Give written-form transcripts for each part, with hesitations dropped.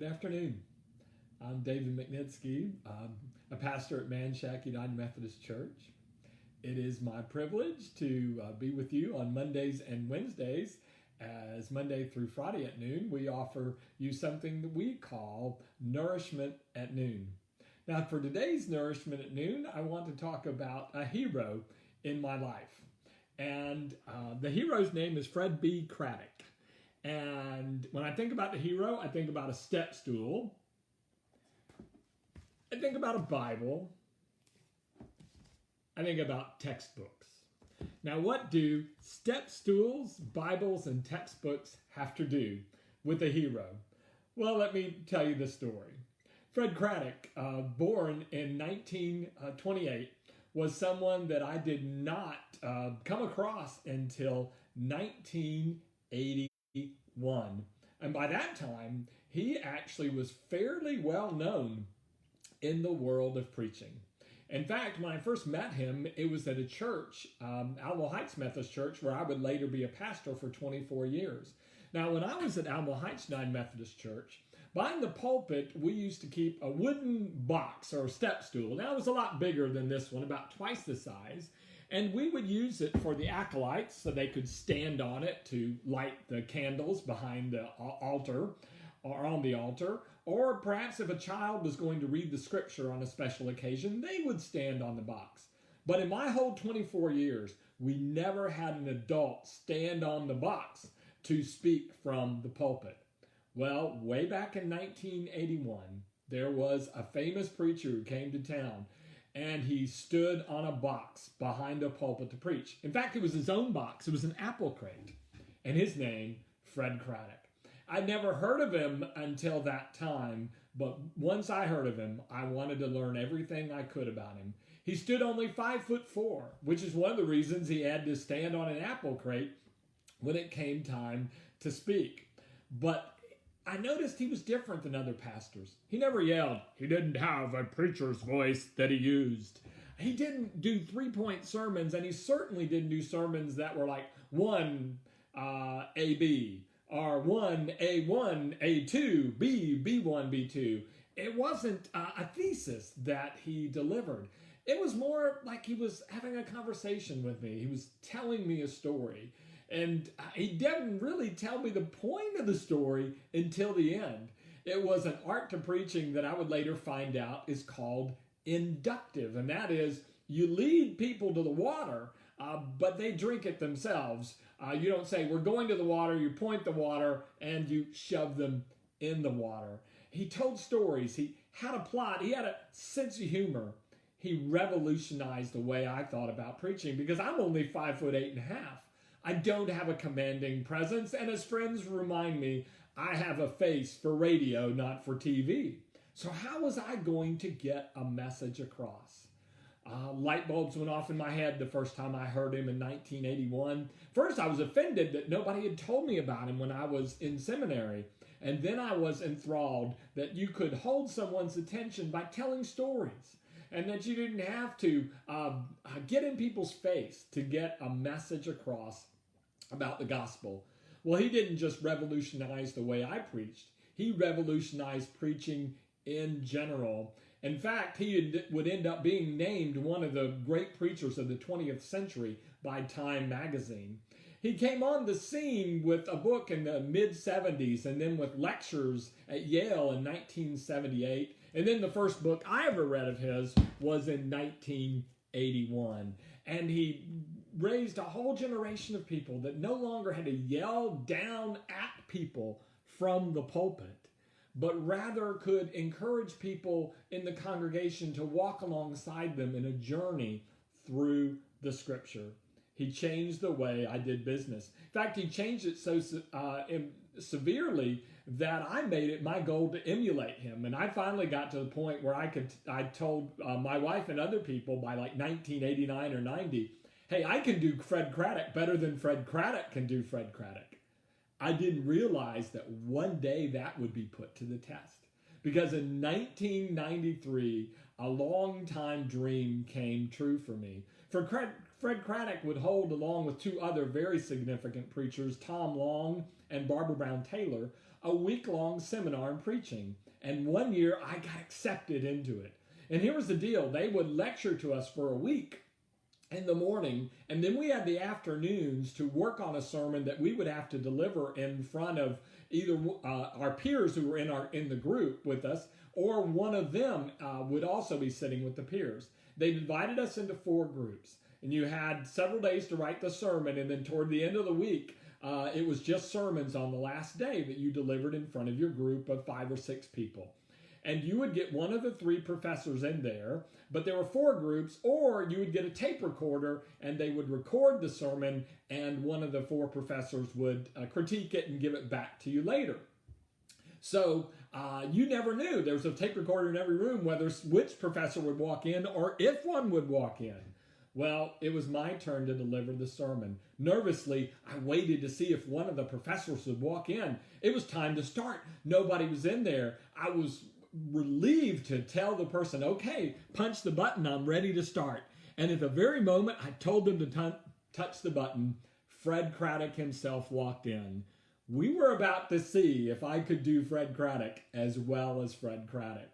Good afternoon. I'm David McNitsky, a pastor at Manchac United Methodist Church. It is my privilege to be with you on Mondays and Wednesdays. As Monday through Friday at noon, we offer you something that we call Nourishment at Noon. Now, for today's Nourishment at Noon, I want to talk about a hero in my life. And the hero's name is Fred B. Craddock. And when I think about the hero, I think about a step stool. I think about a Bible. I think about textbooks. Now, what do step stools, Bibles, and textbooks have to do with a hero? Well, let me tell you the story. Fred Craddock, born in 1928, was someone that I did not come across until 1981. And by that time, he actually was fairly well known in the world of preaching. In fact, when I first met him, it was at a church, Alamo Heights Methodist Church, where I would later be a pastor for 24 years. Now, when I was at Alamo Heights United Methodist Church, behind the pulpit, we used to keep a wooden box or step stool. Now, it was a lot bigger than this one, about twice the size. And we would use it for the acolytes so they could stand on it to light the candles behind the altar or on the altar. Or perhaps if a child was going to read the scripture on a special occasion, they would stand on the box. But in my whole 24 years, we never had an adult stand on the box to speak from the pulpit. Well, way back in 1981, there was a famous preacher who came to town, and he stood on a box behind a pulpit to preach. In fact, it was his own box. It was an apple crate, and his name, Fred Craddock. I'd never heard of him until that time, but once I heard of him, I wanted to learn everything I could about him. He stood only 5'4", which is one of the reasons he had to stand on an apple crate when it came time to speak. But I noticed he was different than other pastors. He never yelled. He didn't have a preacher's voice that he used. He didn't do three-point sermons, and he certainly didn't do sermons that were like 1 A-B, or 1 A1, A2, B, B1, B2. It wasn't a thesis that he delivered. It was more like he was having a conversation with me. He was telling me a story. And he didn't really tell me the point of the story until the end. It was an art to preaching that I would later find out is called inductive. And that is, you lead people to the water, but they drink it themselves. You don't say, we're going to the water, you point the water, and you shove them in the water. He told stories. He had a plot. He had a sense of humor. He revolutionized the way I thought about preaching because I'm only 5'8.5". I don't have a commanding presence, and as friends remind me, I have a face for radio, not for TV. So how was I going to get a message across? Light bulbs went off in my head the first time I heard him in 1981. First, I was offended that nobody had told me about him when I was in seminary. And then I was enthralled that you could hold someone's attention by telling stories, and that you didn't have to get in people's face to get a message across about the gospel. Well, he didn't just revolutionize the way I preached. He revolutionized preaching in general. In fact, he would end up being named one of the great preachers of the 20th century by Time magazine. He came on the scene with a book in the mid-70s and then with lectures at Yale in 1978. And then the first book I ever read of his was in 1981. And he raised a whole generation of people that no longer had to yell down at people from the pulpit, but rather could encourage people in the congregation to walk alongside them in a journey through the scripture. He changed the way I did business. In fact, he changed it so severely that I made it my goal to emulate him. And I finally got to the point where I told my wife and other people by like 1989 or 90, hey, I can do Fred Craddock better than Fred Craddock can do Fred Craddock. I didn't realize that one day that would be put to the test. Because in 1993, a long-time dream came true for me. Fred Craddock would hold, along with two other very significant preachers, Tom Long and and Barbara Brown Taylor a week-long seminar in preaching. And one year I got accepted into it. And here was the deal. They would lecture to us for a week in the morning, and then we had the afternoons to work on a sermon that we would have to deliver in front of either our peers who were in the group with us, or one of them would also be sitting with the peers. They divided us into 4 groups, and you had several days to write the sermon, and then toward the end of the week, it was just sermons on the last day that you delivered in front of your group of 5 or 6 people. And you would get one of the 3 professors in there, but there were 4 groups, or you would get a tape recorder and they would record the sermon, and one of the 4 professors would critique it and give it back to you later. So you never knew. There was a tape recorder in every room, which professor would walk in or if one would walk in. Well, it was my turn to deliver the sermon. Nervously, I waited to see if one of the professors would walk in. It was time to start. Nobody was in there. I was relieved to tell the person, okay, punch the button, I'm ready to start. And at the very moment I told them to touch the button, Fred Craddock himself walked in. We were about to see if I could do Fred Craddock as well as Fred Craddock.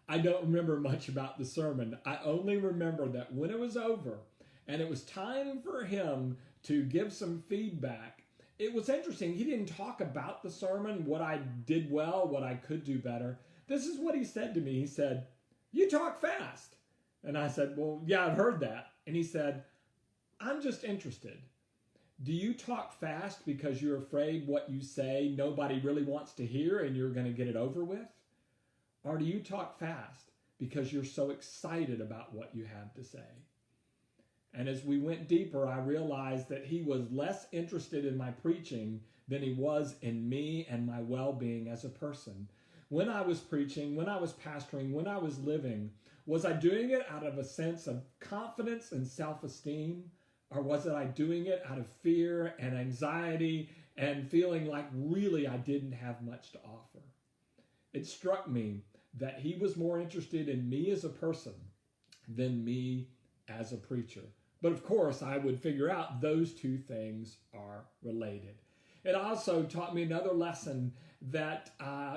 I don't remember much about the sermon. I only remember that when it was over and it was time for him to give some feedback, it was interesting. He didn't talk about the sermon, what I did well, what I could do better. This is what he said to me. He said, "You talk fast." And I said, "Well, yeah, I've heard that." And he said, "I'm just interested. Do you talk fast because you're afraid what you say nobody really wants to hear and you're going to get it over with? Or do you talk fast because you're so excited about what you have to say?" And as we went deeper, I realized that he was less interested in my preaching than he was in me and my well-being as a person. When I was preaching, when I was pastoring, when I was living, was I doing it out of a sense of confidence and self-esteem? Or was I doing it out of fear and anxiety and feeling like really I didn't have much to offer? It struck me that he was more interested in me as a person than me as a preacher. But of course, I would figure out those 2 things are related. It also taught me another lesson that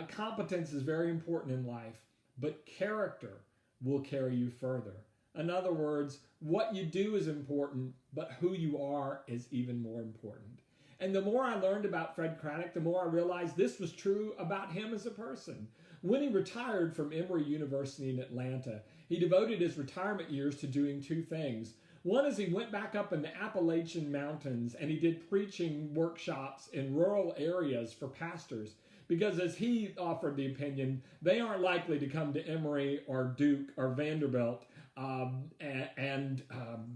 competence is very important in life, but character will carry you further. In other words, what you do is important, but who you are is even more important. And the more I learned about Fred Craddock, the more I realized this was true about him as a person. When he retired from Emory University in Atlanta, he devoted his retirement years to doing 2 things. One is he went back up in the Appalachian Mountains and he did preaching workshops in rural areas for pastors. Because as he offered the opinion, they aren't likely to come to Emory or Duke or Vanderbilt and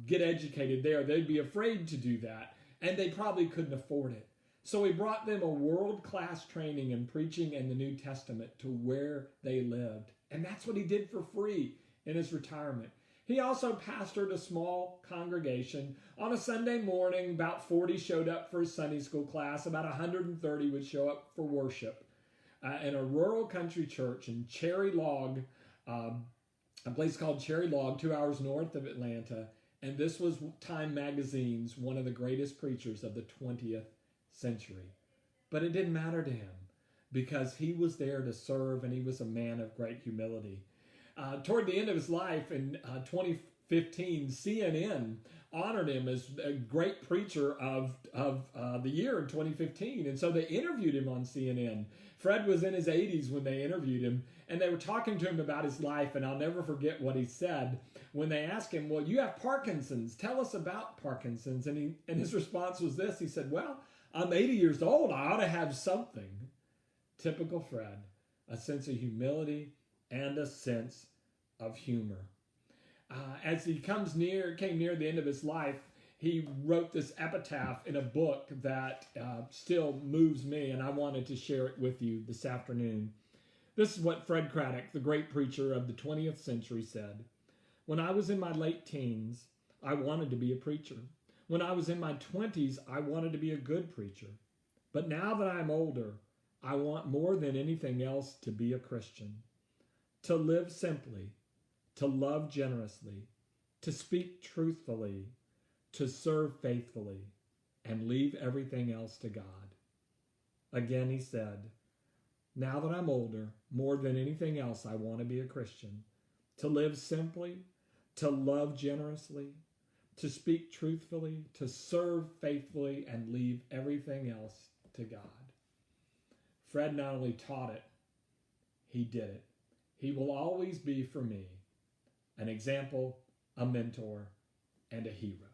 get educated there. They'd be afraid to do that, and they probably couldn't afford it. So he brought them a world-class training in preaching and the New Testament to where they lived. And that's what he did for free in his retirement. He also pastored a small congregation. On a Sunday morning, about 40 showed up for his Sunday school class. About 130 would show up for worship in a rural country church in Cherry Log, a place called Cherry Log, 2 hours north of Atlanta. And this was Time Magazine's one of the greatest preachers of the 20th century. But it didn't matter to him because he was there to serve, and he was a man of great humility. Toward the end of his life in 2015, CNN honored him as a great preacher of the year in 2015. And so they interviewed him on CNN. Fred was in his 80s when they interviewed him, and they were talking to him about his life, and I'll never forget what he said when they asked him, "Well, you have Parkinson's. Tell us about Parkinson's." And his response was this. He said, "Well, I'm 80 years old. I ought to have something." Typical Fred, a sense of humility and a sense of humor. As he came near the end of his life, he wrote this epitaph in a book that still moves me, and I wanted to share it with you this afternoon. This is what Fred Craddock, the great preacher of the 20th century, said. "When I was in my late teens, I wanted to be a preacher. When I was in my 20s, I wanted to be a good preacher. But now that I'm older, I want more than anything else to be a Christian. To live simply, to love generously, to speak truthfully, to serve faithfully, and leave everything else to God." Again, he said, now that I'm older, more than anything else, I want to be a Christian, to live simply, to love generously, to speak truthfully, to serve faithfully, and leave everything else to God. Fred not only taught it, he did it. He will always be for me an example, a mentor, and a hero.